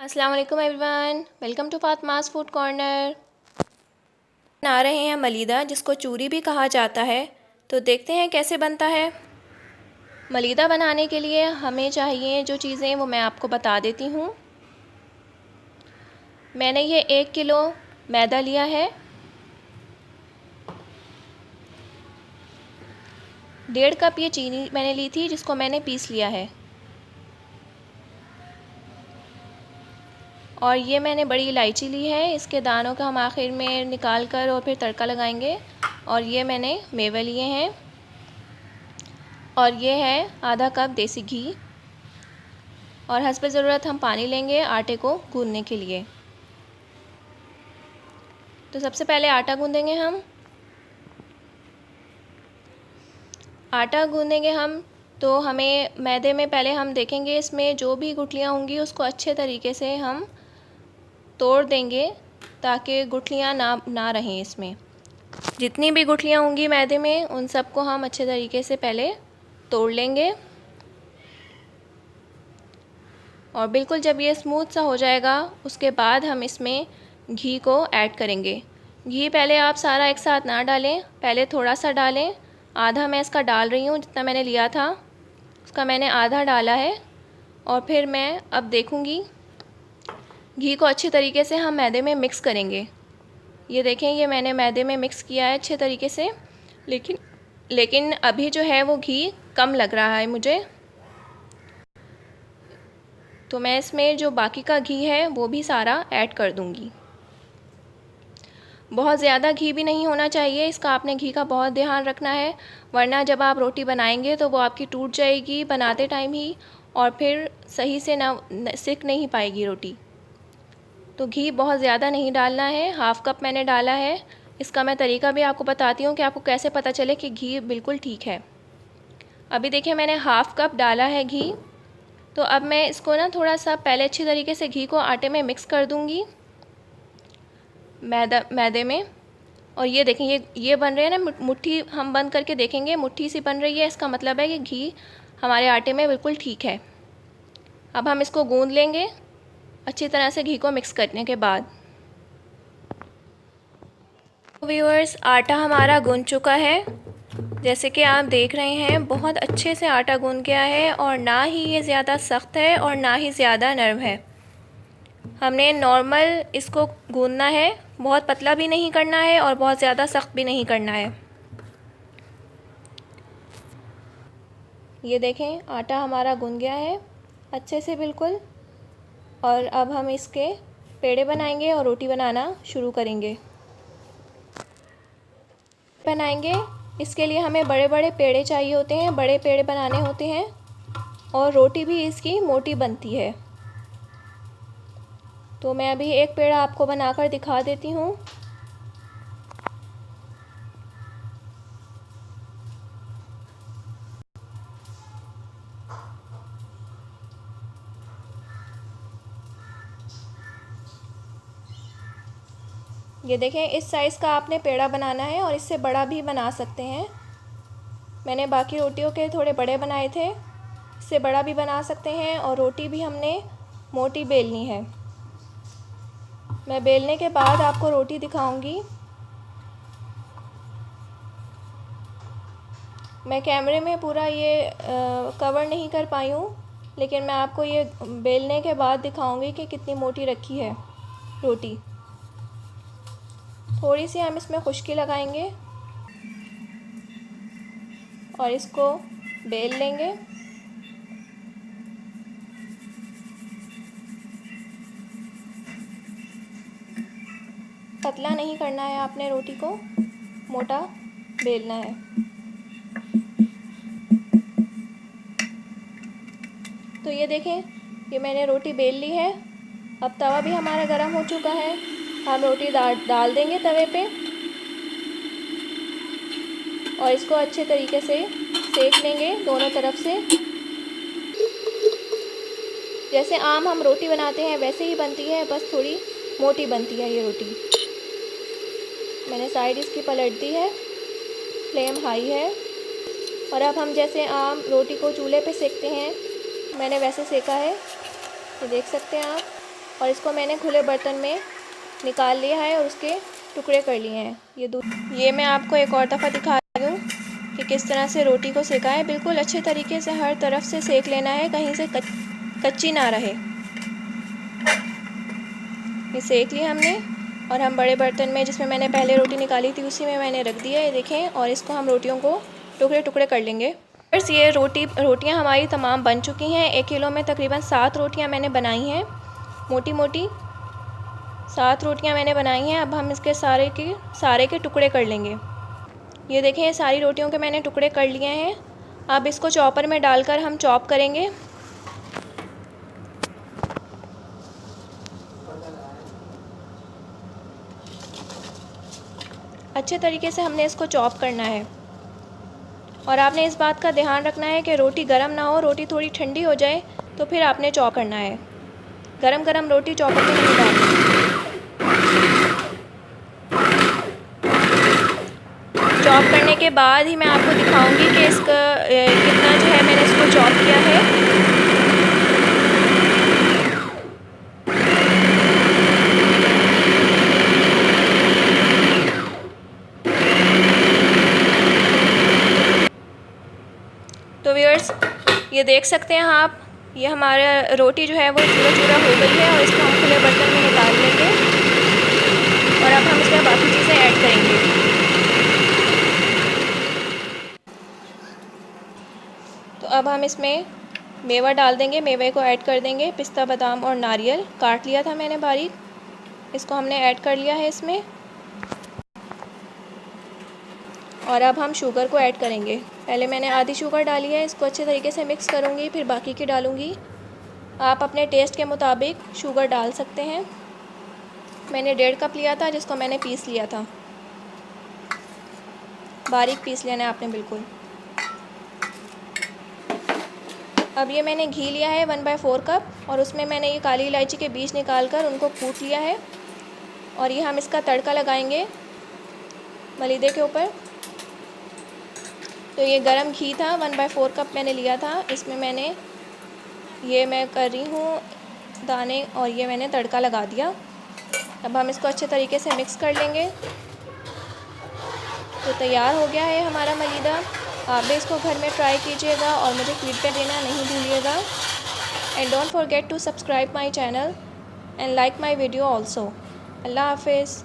अस्सलाम वालेकुम everyone, welcome to Fatima's food corner. बना रहे हैं मलीदा, जिसको चूरी भी कहा जाता है। तो देखते हैं कैसे बनता है। मलीदा बनाने के लिए हमें चाहिए जो चीज़ें, वो मैं आपको बता देती हूँ। मैंने ये 1 किलो मैदा लिया है। 1.5 कप ये चीनी मैंने ली थी, जिसको मैंने पीस लिया है। और ये मैंने बड़ी इलायची ली है, इसके दानों का हम आखिर में निकाल कर और फिर तड़का लगाएंगे। और ये मैंने मेवे लिए हैं। और ये है आधा कप देसी घी। और हस्ब ज़रूरत हम पानी लेंगे आटे को गूंदने के लिए। तो सबसे पहले आटा गूंदेंगे हम। आटा गूंदेंगे हम तो हमें मैदे में पहले हम देखेंगे, इसमें जो भी गुठलियाँ होंगी उसको अच्छे तरीके से हम तोड़ देंगे, ताकि गुठलियाँ ना रहें इसमें। जितनी भी गुठलियाँ होंगी मैदे में, उन सबको हम अच्छे तरीके से पहले तोड़ लेंगे। और बिल्कुल जब ये स्मूथ सा हो जाएगा, उसके बाद हम इसमें घी को ऐड करेंगे। घी पहले आप सारा एक साथ ना डालें, पहले थोड़ा सा डालें। आधा मैं इसका डाल रही हूँ, जितना मैंने लिया था उसका मैंने आधा डाला है। और फिर मैं अब देखूँगी, घी को अच्छी तरीके से हम मैदे में मिक्स करेंगे। ये देखें, ये मैंने मैदे में मिक्स किया है अच्छे तरीके से, लेकिन अभी जो है वो घी कम लग रहा है मुझे। तो मैं इसमें जो बाकी का घी है वो भी सारा ऐड कर दूँगी। बहुत ज़्यादा घी भी नहीं होना चाहिए, इसका आपने घी का बहुत ध्यान रखना है, वरना जब आप रोटी बनाएंगे तो वो आपकी टूट जाएगी बनाते टाइम ही, और फिर सही से सिक नहीं पाएगी रोटी। तो घी बहुत ज़्यादा नहीं डालना है, हाफ़ कप मैंने डाला है। इसका मैं तरीका भी आपको बताती हूँ कि आपको कैसे पता चले कि घी बिल्कुल ठीक है। अभी देखिए, मैंने हाफ़ कप डाला है घी। तो अब मैं इसको ना थोड़ा सा पहले अच्छी तरीके से घी को आटे में मिक्स कर दूँगी, मैदे में। और ये देखें, ये बन रहे हैं ना, मुट्ठी हम बंद करके देखेंगे, मुट्ठी सी बन रही है, इसका मतलब है कि घी हमारे आटे में बिल्कुल ठीक है। अब हम इसको गूंद लेंगे अच्छी तरह से घी को मिक्स करने के बाद। व्यूअर्स, आटा हमारा गूंद चुका है। जैसे कि आप देख रहे हैं, बहुत अच्छे से आटा गूंद गया है, और ना ही ये ज़्यादा सख्त है और ना ही ज़्यादा नरम है। हमने नॉर्मल इसको गूंदना है, बहुत पतला भी नहीं करना है और बहुत ज़्यादा सख्त भी नहीं करना है। ये देखें, आटा हमारा गूंद गया है अच्छे से बिल्कुल। और अब हम इसके पेड़े बनाएंगे और रोटी बनाना शुरू करेंगे। इसके लिए हमें बड़े बड़े पेड़े चाहिए होते हैं, बड़े पेड़े बनाने होते हैं, और रोटी भी इसकी मोटी बनती है। तो मैं अभी एक पेड़ा आपको बनाकर दिखा देती हूँ। ये देखें, इस साइज़ का आपने पेड़ा बनाना है, और इससे बड़ा भी बना सकते हैं। मैंने बाकी रोटियों के थोड़े बड़े बनाए थे, इससे बड़ा भी बना सकते हैं। और रोटी भी हमने मोटी बेलनी है। मैं बेलने के बाद आपको रोटी दिखाऊंगी। मैं कैमरे में पूरा ये कवर नहीं कर पाई हूँ, लेकिन मैं आपको ये बेलने के बाद दिखाऊंगी कि कितनी मोटी रखी है रोटी। थोड़ी सी हम इसमें खुश्की लगाएंगे और इसको बेल लेंगे। पतला नहीं करना है आपने रोटी को, मोटा बेलना है। तो ये देखें, ये मैंने रोटी बेल ली है। अब तवा भी हमारा गर्म हो चुका है, हम रोटी डाल देंगे तवे पे, और इसको अच्छे तरीके से सेक लेंगे दोनों तरफ से। जैसे आम हम रोटी बनाते हैं वैसे ही बनती है, बस थोड़ी मोटी बनती है ये रोटी। मैंने साइड इसकी पलट दी है, फ्लेम हाई है। और अब हम जैसे आम रोटी को चूल्हे पे सेकते हैं, मैंने वैसे सेका है, ये देख सकते हैं आप। और इसको मैंने खुले बर्तन में निकाल लिया है और उसके टुकड़े कर लिए हैं। ये मैं आपको एक और दफ़ा दिखा रही हूँ कि किस तरह से रोटी को सेका है। बिल्कुल अच्छे तरीके से हर तरफ से सेक लेना है, कहीं से कच्ची ना रहे। ये सेक लिया हमने और हम बड़े बर्तन में जिसमें मैंने पहले रोटी निकाली थी उसी में मैंने रख दिया है, ये देखें। और इसको हम रोटियों को टुकड़े टुकड़े कर लेंगे। बस ये रोटियां हमारी तमाम बन चुकी हैं। 1 किलो में तकरीबन 7 रोटियां मैंने बनाई हैं, मोटी मोटी 7 रोटियां मैंने बनाई हैं। अब हम इसके सारे के टुकड़े कर लेंगे। ये देखें, सारी रोटियों के मैंने टुकड़े कर लिए हैं। अब इसको चॉपर में डालकर हम चॉप करेंगे। अच्छे तरीके से हमने इसको चॉप करना है और आपने इस बात का ध्यान रखना है कि रोटी गर्म ना हो, रोटी थोड़ी ठंडी हो जाए तो फिर आपने चॉप करना है। गरम गरम रोटी चॉपर में नहीं डालनी। चॉप करने के बाद ही मैं आपको दिखाऊंगी कि इसका कितना जो है मैंने इसको चॉप किया है। तो व्यूअर्स, ये देख सकते हैं आप, ये हमारा रोटी जो है वो चूरा चूरा हो गई है और इसको हम खुले बर्तन में निकाल लेंगे और अब हम इसमें बाकी चीज़ें ऐड करेंगे। तो अब हम इसमें मेवा डाल देंगे, मेवे को ऐड कर देंगे। पिस्ता, बादाम और नारियल काट लिया था मैंने बारीक, इसको हमने ऐड कर लिया है इसमें। और अब हम शुगर को ऐड करेंगे। पहले मैंने आधी शुगर डाली है, इसको अच्छे तरीके से मिक्स करूँगी, फिर बाकी की डालूँगी। आप अपने टेस्ट के मुताबिक शुगर डाल सकते हैं। मैंने 1.5 कप लिया था जिसको मैंने पीस लिया था, बारीक पीस लेना है आपने बिल्कुल। अब ये मैंने घी लिया है 1/4 कप और उसमें मैंने ये काली इलायची के बीज निकाल कर उनको कूट लिया है और ये हम इसका तड़का लगाएंगे मलीदे के ऊपर। तो ये गरम घी था, 1/4 कप मैंने लिया था, इसमें मैं कर रही हूँ दाने और ये मैंने तड़का लगा दिया। अब हम इसको अच्छे तरीके से मिक्स कर लेंगे। तो तैयार हो गया है हमारा मलीदा। आप भी इसको घर में ट्राई कीजिएगा और मुझे फीडबैक देना नहीं भूलिएगा। And don't forget to subscribe my channel and like my video also. अल्लाह हाफिज़।